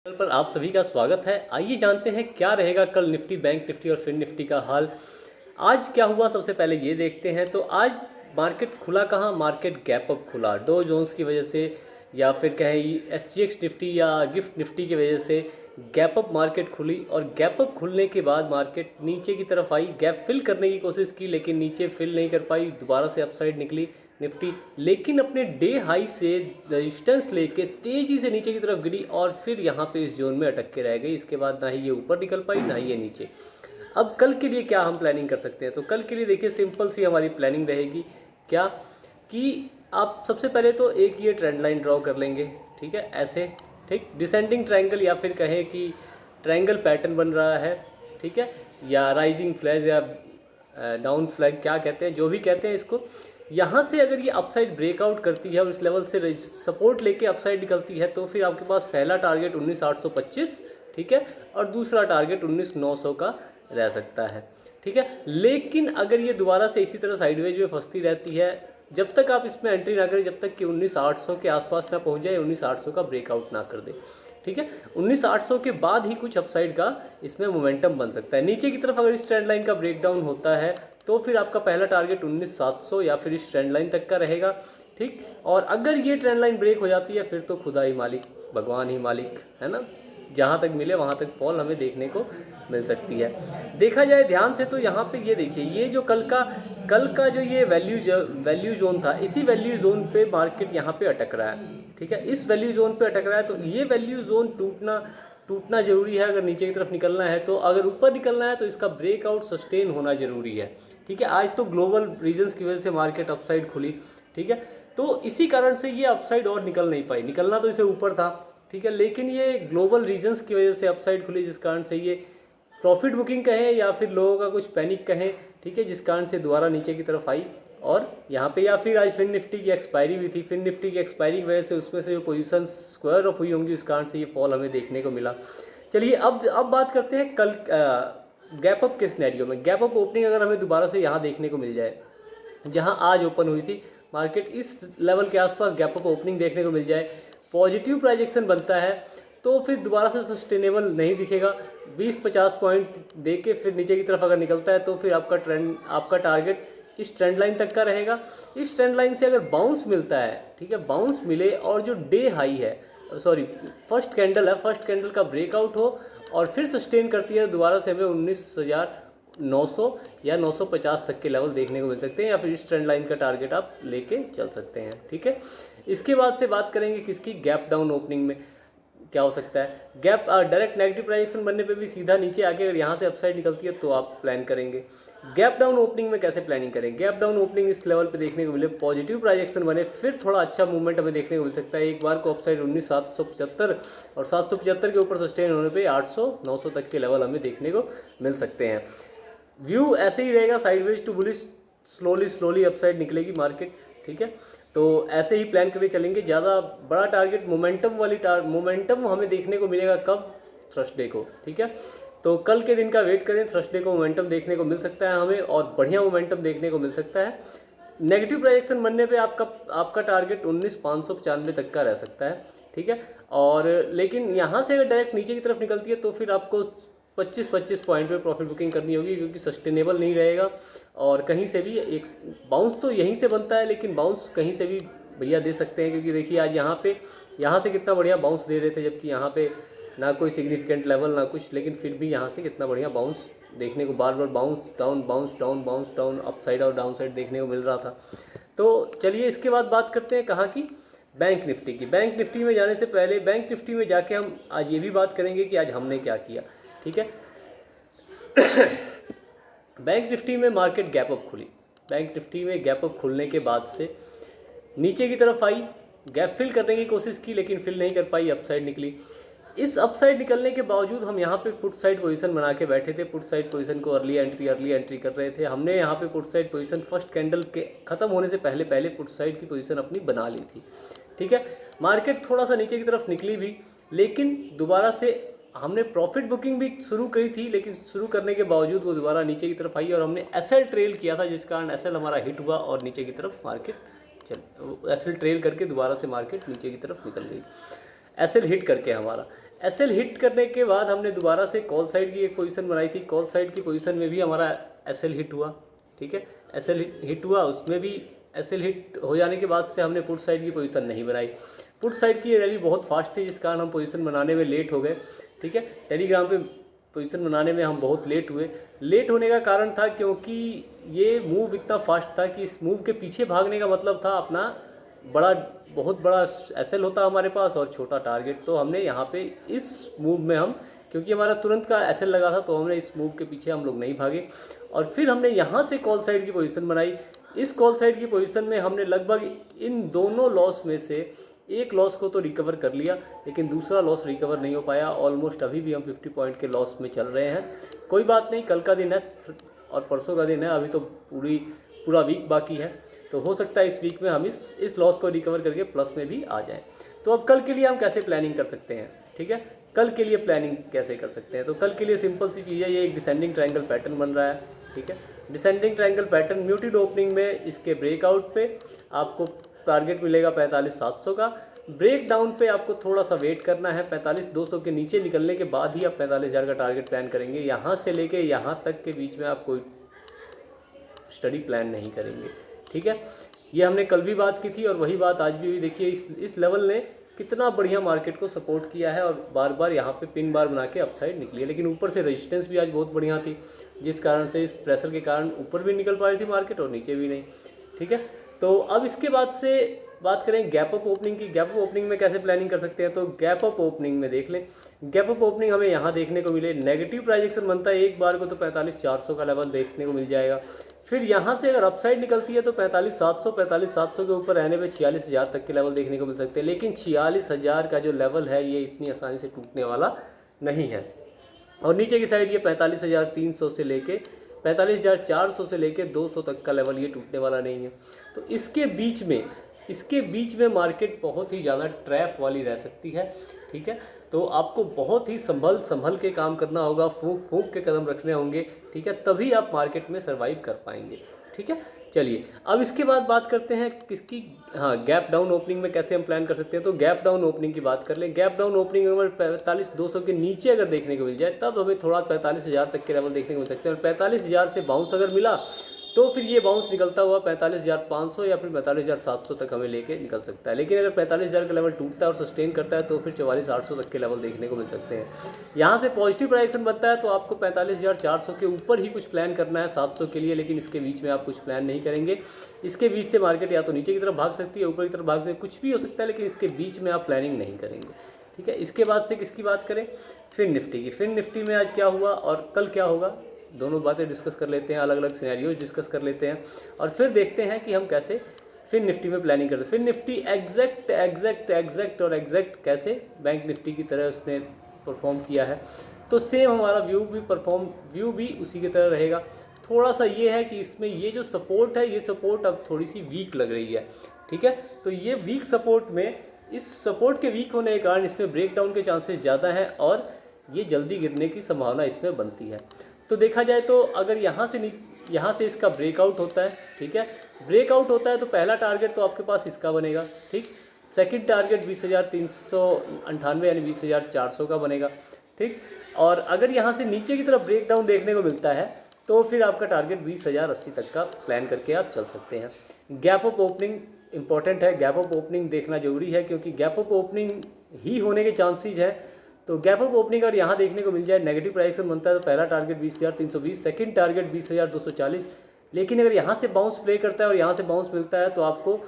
Channel पर आप सभी का स्वागत है। आइए जानते हैं क्या रहेगा कल निफ्टी, बैंक निफ्टी और फिन निफ्टी का हाल। आज क्या हुआ सबसे पहले ये देखते हैं। तो आज मार्केट खुला कहाँ? मार्केट गैप अप खुला डो जोन्स की वजह से, या फिर कहें SGX निफ्टी या गिफ्ट निफ्टी की वजह से गैप अप मार्केट खुली। और गैप अप खुलने के बाद मार्केट नीचे की तरफ आई, गैप फिल करने की कोशिश की लेकिन नीचे फिल नहीं कर पाई, दोबारा से अपसाइड निकली निफ्टी, लेकिन अपने डे हाई से रेजिस्टेंस लेके तेज़ी से नीचे की तरफ गिरी और फिर यहाँ पे इस जोन में अटक के रह गई। इसके बाद ना ही ये ऊपर निकल पाई ना ही ये नीचे। अब कल के लिए क्या हम प्लानिंग कर सकते हैं? तो कल के लिए देखिए सिंपल सी हमारी प्लानिंग रहेगी क्या कि आप सबसे पहले तो एक ये ट्रेंड लाइन ड्रॉ कर लेंगे, ठीक है, ऐसे, ठीक, डिसेंडिंग ट्रायंगल या फिर कहें कि ट्रायंगल पैटर्न बन रहा है, ठीक है, या राइजिंग फ्लैग या डाउन फ्लैग, क्या कहते हैं, जो भी कहते हैं इसको। यहाँ से अगर ये अपसाइड ब्रेकआउट करती है और इस लेवल से सपोर्ट लेके अपसाइड निकलती है तो फिर आपके पास पहला टारगेट 19,825, ठीक है, और दूसरा टारगेट 19,900 का रह सकता है, ठीक है। लेकिन अगर ये दोबारा से इसी तरह साइडवेज में फंसती रहती है, जब तक आप इसमें एंट्री ना करें, जब तक कि 19,800 के आसपास ना पहुंच जाए, 19,800 का ब्रेकआउट ना कर दे, ठीक है, 19,800 के बाद ही कुछ अपसाइड का इसमें मोमेंटम बन सकता है। नीचे की तरफ अगर इस ट्रेंड लाइन का ब्रेकडाउन होता है तो फिर आपका पहला टारगेट 19,700 या फिर इस ट्रेंड लाइन तक का रहेगा, ठीक। और अगर ये ट्रेंड लाइन ब्रेक हो जाती है फिर तो खुदा ही मालिक, भगवान ही मालिक है ना, जहाँ तक मिले वहाँ तक फॉल हमें देखने को मिल सकती है। देखा जाए ध्यान से तो यहाँ पे ये देखिए, ये जो कल का जो ये वैल्यू जोन था, इसी वैल्यू जोन पे मार्केट यहाँ पे अटक रहा है, ठीक है, इस वैल्यू जोन पे अटक रहा है। तो ये वैल्यू जोन टूटना जरूरी है अगर नीचे की तरफ निकलना है। तो अगर ऊपर निकलना है तो इसका ब्रेकआउट सस्टेन होना जरूरी है, ठीक है। आज तो ग्लोबल रीजन्स की वजह से मार्केट अपसाइड खुली, ठीक है, तो इसी कारण से ये अपसाइड और निकल नहीं पाई। निकलना तो इसे ऊपर था, ठीक है, लेकिन ये ग्लोबल रीजन्स की वजह से अपसाइड खुली, जिस कारण से ये प्रॉफिट बुकिंग कहें या फिर लोगों का कुछ पैनिक कहें, ठीक है, जिस कारण से दोबारा नीचे की तरफ आई। और यहाँ पे या फिर आज फिन निफ्टी की एक्सपायरी भी थी, फिन निफ्टी की एक्सपायरी की वजह से उसमें से जो पोजीशन स्क्वायर ऑफ हुई होंगी, इस कारण से ये फॉल हमें देखने को मिला। चलिए अब बात करते हैं कल गैप अप के सिनेरियो में। गैप अप ओपनिंग अगर हमें दोबारा से यहाँ देखने को मिल जाए, जहाँ आज ओपन हुई थी मार्केट, इस लेवल के आसपास गैप अप ओपनिंग देखने को मिल जाए, पॉजिटिव प्राइजेक्शन बनता है तो फिर दोबारा से सस्टेनेबल नहीं दिखेगा। 20-50 पॉइंट दे के फिर नीचे की तरफ अगर निकलता है तो फिर आपका टारगेट इस ट्रेंड लाइन तक का रहेगा। इस ट्रेंड लाइन से अगर बाउंस मिलता है, ठीक है, बाउंस मिले और जो डे हाई है, सॉरी फर्स्ट कैंडल है, फर्स्ट कैंडल का ब्रेकआउट हो और फिर सस्टेन करती है, दोबारा से हमें 19,900 या 950 तक के लेवल देखने को मिल सकते हैं, या फिर इस ट्रेंड लाइन का टारगेट आप लेके चल सकते हैं, ठीक है। इसके बाद से बात करेंगे किसकी, गैप डाउन ओपनिंग में क्या हो सकता है। गैप डायरेक्ट नेगेटिव प्राइजेक्शन बनने पे भी सीधा नीचे आके अगर यहाँ से अपसाइड निकलती है तो आप प्लान करेंगे। गैप डाउन ओपनिंग में कैसे प्लानिंग करें? गैप डाउन ओपनिंग इस लेवल पे देखने को मिले, पॉजिटिव प्राइजेक्शन बने, फिर थोड़ा अच्छा मूवमेंट हमें देखने को मिल सकता है। एक बार को अपसाइड 19,775 और 775 के ऊपर सस्टेन होने पे 800-900 तक के लेवल हमें देखने को मिल सकते हैं। व्यू ऐसे ही रहेगा, sideways to bullish, slowly upside निकलेगी मार्केट, ठीक है। तो ऐसे ही प्लान करके चलेंगे। ज़्यादा बड़ा टारगेट मोमेंटम हमें देखने को मिलेगा कब? थर्सडे को, ठीक है। तो कल के दिन का वेट करें, थर्सडे को मोमेंटम देखने को मिल सकता है हमें, और बढ़िया मोमेंटम देखने को मिल सकता है। नेगेटिव प्रोजेक्शन बनने पे आपका टारगेट 19,595 तक का रह सकता है, ठीक है। और लेकिन यहाँ से अगर डायरेक्ट नीचे की तरफ निकलती है तो फिर आपको 25 पॉइंट पे प्रॉफिट बुकिंग करनी होगी, क्योंकि सस्टेनेबल नहीं रहेगा। और कहीं से भी एक बाउंस तो यहीं से बनता है, लेकिन बाउंस कहीं से भी भैया दे सकते हैं, क्योंकि देखिए आज यहाँ से कितना बढ़िया बाउंस दे रहे थे, जबकि यहाँ पे ना कोई सिग्निफिकेंट लेवल ना कुछ, लेकिन फिर भी यहाँ से कितना बढ़िया बाउंस देखने को, बार बाउंस डाउन अप साइड और डाउन साइड देखने को मिल रहा था। तो चलिए इसके बाद बात करते हैं कहाँ की, बैंक निफ्टी की। बैंक निफ्टी में जाने से पहले बैंक निफ्टी में जाके हम आज ये भी बात करेंगे कि आज हमने क्या किया, ठीक है। बैंक निफ्टी में मार्केट गैप अप खुली, बैंक निफ्टी में गैप अप खुलने के बाद से नीचे की तरफ आई, गैप फिल करने की कोशिश की लेकिन फिल नहीं कर पाई, अपसाइड निकली। इस अपसाइड निकलने के बावजूद हम यहाँ पे पुट साइड पोजीशन बना के बैठे थे, पुट साइड पोजीशन को अर्ली एंट्री कर रहे थे। हमने यहाँ पे put side position first candle के ख़त्म होने से पहले पुट साइड की पोजीशन अपनी बना ली थी, ठीक है। मार्केट थोड़ा सा नीचे की तरफ निकली भी, लेकिन दोबारा से हमने प्रॉफिट बुकिंग भी शुरू करी थी, लेकिन शुरू करने के बावजूद वो दोबारा नीचे की तरफ आई और हमने एसएल ट्रेल किया था, जिस कारण एसएल हमारा हिट हुआ और नीचे की तरफ मार्केट एसएल ट्रेल करके दोबारा से मार्केट नीचे की तरफ निकल गई। एसएल हिट करके हमारा एसएल हिट करने के बाद हमने दोबारा से कॉल साइड की एक पोजीशन बनाई थी, कॉल साइड की पोजीशन में भी हमारा एसएल हिट हुआ, ठीक है, एसएल हिट हुआ, उसमें भी एसएल हिट हो जाने के बाद से हमने पुट साइड की पोजीशन नहीं बनाई। पुट साइड की रैली बहुत फास्ट थी, जिस कारण हम पोजीशन बनाने में लेट हो गए, ठीक है। टेलीग्राम पे पोजीशन बनाने में हम बहुत लेट हुए। लेट होने का कारण था क्योंकि ये मूव इतना फास्ट था कि इस मूव के पीछे भागने का मतलब था अपना बड़ा, बहुत बड़ा एसएल होता हमारे पास और छोटा टारगेट। तो हमने यहाँ पे इस मूव में हम, क्योंकि हमारा तुरंत का एसएल लगा था, तो हमने इस मूव के पीछे हम लोग नहीं भागे और फिर हमने यहाँ से कॉल साइड की पोजीशन बनाई। इस कॉल साइड की पोजीशन में हमने लगभग इन दोनों लॉस में से एक लॉस को तो रिकवर कर लिया, लेकिन दूसरा लॉस रिकवर नहीं हो पाया। ऑलमोस्ट अभी भी हम 50 पॉइंट के लॉस में चल रहे हैं। कोई बात नहीं, कल का दिन है और परसों का दिन है, अभी तो पूरा वीक बाकी है, तो हो सकता है इस वीक में हम इस लॉस को रिकवर करके प्लस में भी आ जाएं। तो अब कल के लिए हम कैसे प्लानिंग कर सकते हैं, ठीक है, कल के लिए प्लानिंग कैसे कर सकते हैं। तो कल के लिए सिंपल सी चीज़ है, ये एक डिसेंडिंग ट्रायंगल पैटर्न बन रहा है, ठीक है। Descending triangle pattern muted opening में इसके ब्रेकआउट पे आपको टारगेट मिलेगा 45,700 का। ब्रेक डाउन पे आपको थोड़ा सा वेट करना है, 45,200 के नीचे निकलने के बाद ही आप 45,000 का टारगेट प्लान करेंगे। यहाँ से लेके यहाँ तक के बीच में आप कोई स्टडी प्लान नहीं करेंगे, ठीक है। ये हमने कल भी बात की थी और वही बात आज भी हुई। देखिए इस लेवल ने कितना बढ़िया मार्केट को सपोर्ट किया है और बार बार यहाँ पे पिन बार बना के अपसाइड निकली है, लेकिन ऊपर से रेजिस्टेंस भी आज बहुत बढ़िया थी, जिस कारण से इस प्रेशर के कारण ऊपर भी निकल पा रही थी मार्केट और नीचे भी नहीं, ठीक है। तो अब इसके बाद से बात करें गैप अप ओपनिंग की। गैप अप ओपनिंग में कैसे प्लानिंग कर सकते हैं, तो गैप अप ओपनिंग में देख लें। गैप अप ओपनिंग हमें यहाँ देखने को मिले, नेगेटिव प्राइजेक्शन बनता है एक बार को तो 45,400 का लेवल देखने को मिल जाएगा। फिर यहाँ से अगर अपसाइड निकलती है तो 45,700 के ऊपर रहने पे 46,000 तक के लेवल देखने को मिल सकते हैं, लेकिन 46,000 का जो लेवल है ये इतनी आसानी से टूटने वाला नहीं है। और नीचे की साइड ये 45,300 से लेके 45,400 से लेके 200 तक का लेवल ये टूटने वाला नहीं है। तो इसके बीच में मार्केट बहुत ही ज़्यादा ट्रैप वाली रह सकती है, ठीक है। तो आपको बहुत ही संभल के काम करना होगा, फूंक के कदम रखने होंगे, ठीक है, तभी आप मार्केट में सर्वाइव कर पाएंगे, ठीक है। चलिए अब इसके बाद बात करते हैं किसकी, हाँ, गैप डाउन ओपनिंग में कैसे हम प्लान कर सकते हैं। तो गैप डाउन ओपनिंग की बात कर लें। गैप डाउन ओपनिंग अगर 45,200 के नीचे अगर देखने को मिल जाए तब हमें थोड़ा 45,000 तक के लेवल देखने को मिल सकते हैं, और 45,000 से बाउंस अगर मिला तो फिर ये बाउंस निकलता हुआ 45,500 या फिर 45,700 तक हमें लेके निकल सकता है। लेकिन अगर 45,000 का लेवल टूटता है और सस्टेन करता है तो फिर 44,800 तक के लेवल देखने को मिल सकते हैं। यहाँ से पॉजिटिव प्राइजेक्शन बनता है तो आपको 45,400 के ऊपर ही कुछ प्लान करना है 700 के लिए, लेकिन इसके बीच में आप कुछ प्लान नहीं करेंगे। इसके बीच से मार्केट या तो नीचे की तरफ भाग सकती है, ऊपर की तरफ भाग सकती है, कुछ भी हो सकता है, लेकिन इसके बीच में आप प्लानिंग नहीं करेंगे, ठीक है। इसके बाद से किसकी बात करें, फिन निफ्टी की। फिन निफ्टी में आज क्या हुआ और कल क्या होगा, दोनों बातें डिस्कस कर लेते हैं, अलग अलग सिनेरियोज डिस्कस कर लेते हैं और फिर देखते हैं कि हम कैसे फिन निफ्टी में प्लानिंग करते हैं। फिन निफ्टी एग्जैक्ट कैसे बैंक निफ्टी की तरह उसने परफॉर्म किया है, तो सेम हमारा व्यू भी उसी की तरह रहेगा। थोड़ा सा ये है कि इसमें ये जो सपोर्ट है, ये सपोर्ट अब थोड़ी सी वीक लग रही है, ठीक है। तो ये वीक सपोर्ट में, इस सपोर्ट के वीक होने के कारण इसमें ब्रेकडाउन के चांसेस ज़्यादा हैं और ये जल्दी गिरने की संभावना इसमें बनती है। तो देखा जाए तो अगर यहाँ से इसका ब्रेकआउट होता है, ठीक है, ब्रेकआउट होता है तो पहला टारगेट तो आपके पास इसका बनेगा, ठीक। सेकंड टारगेट 20,398 यानी 20,400 का बनेगा, ठीक। और अगर यहाँ से नीचे की तरफ ब्रेकडाउन देखने को मिलता है तो फिर आपका टारगेट 20,080 तक का प्लान करके आप चल सकते हैं। गैप अप ओपनिंग इंपॉर्टेंट है, गैप अप ओपनिंग देखना जरूरी है क्योंकि गैप अप ओपनिंग ही होने के चांसेस हैं। तो गैप अप ओपनिंग अगर यहाँ देखने को मिल जाए, नेगेटिव प्राइजेक्शन बनता है तो पहला टारगेट 20,320, सेकंड टारगेट 20,240, लेकिन अगर यहाँ से बाउंस प्ले करता है और यहाँ से बाउंस मिलता है तो आपको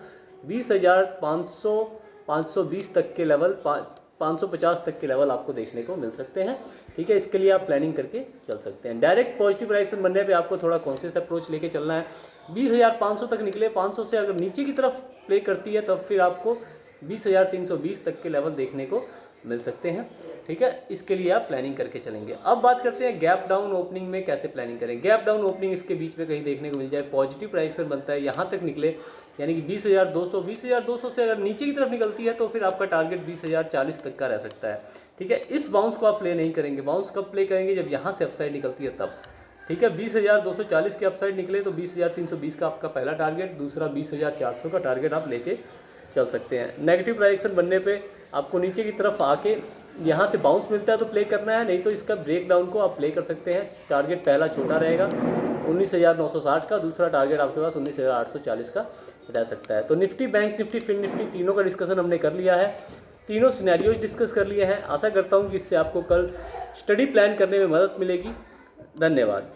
20,500 520 तक के लेवल 550 तक के लेवल आपको देखने को मिल सकते हैं, ठीक है। इसके लिए आप प्लानिंग करके चल सकते हैं। डायरेक्ट पॉजिटिव प्राइजेक्शन बनने पे आपको थोड़ा कॉन्शियस अप्रोच लेके चलना है। 20,500 तक निकले, 500 से अगर नीचे की तरफ प्ले करती है तब फिर आपको 20,320 तक के लेवल देखने को मिल सकते हैं, ठीक है। इसके लिए आप प्लानिंग करके चलेंगे। अब बात करते हैं गैप डाउन ओपनिंग में कैसे प्लानिंग करें। गैप डाउन ओपनिंग इसके बीच में कहीं देखने को मिल जाए, पॉजिटिव प्राइजेक्शन बनता है, यहाँ तक निकले यानी कि 20,200 से अगर नीचे की तरफ निकलती है तो फिर आपका टारगेट 20,040 तक का रह सकता है, ठीक है। इस बाउंस को आप प्ले नहीं करेंगे, बाउंस कब प्ले करेंगे, जब यहाँ से अपसाइड निकलती है तब, ठीक है। 20,240 के अपसाइड निकले तो 20,320 का आपका पहला टारगेट, दूसरा 20,400 का टारगेट आप लेके चल सकते हैं। नेगेटिव प्राइजेक्शन बनने पे आपको नीचे की तरफ आके यहाँ से बाउंस मिलता है तो प्ले करना है, नहीं तो इसका ब्रेक डाउन को आप प्ले कर सकते हैं। टारगेट पहला छोटा रहेगा 19,960 का, दूसरा टारगेट आपके पास 19,840 का रह सकता है। तो निफ्टी, बैंक निफ्टी, फिन निफ्टी तीनों का डिस्कशन हमने कर लिया है, तीनों सिनेरियोज डिस्कस कर लिए हैं। आशा करता हूँ कि इससे आपको कल स्टडी प्लान करने में मदद मिलेगी। धन्यवाद।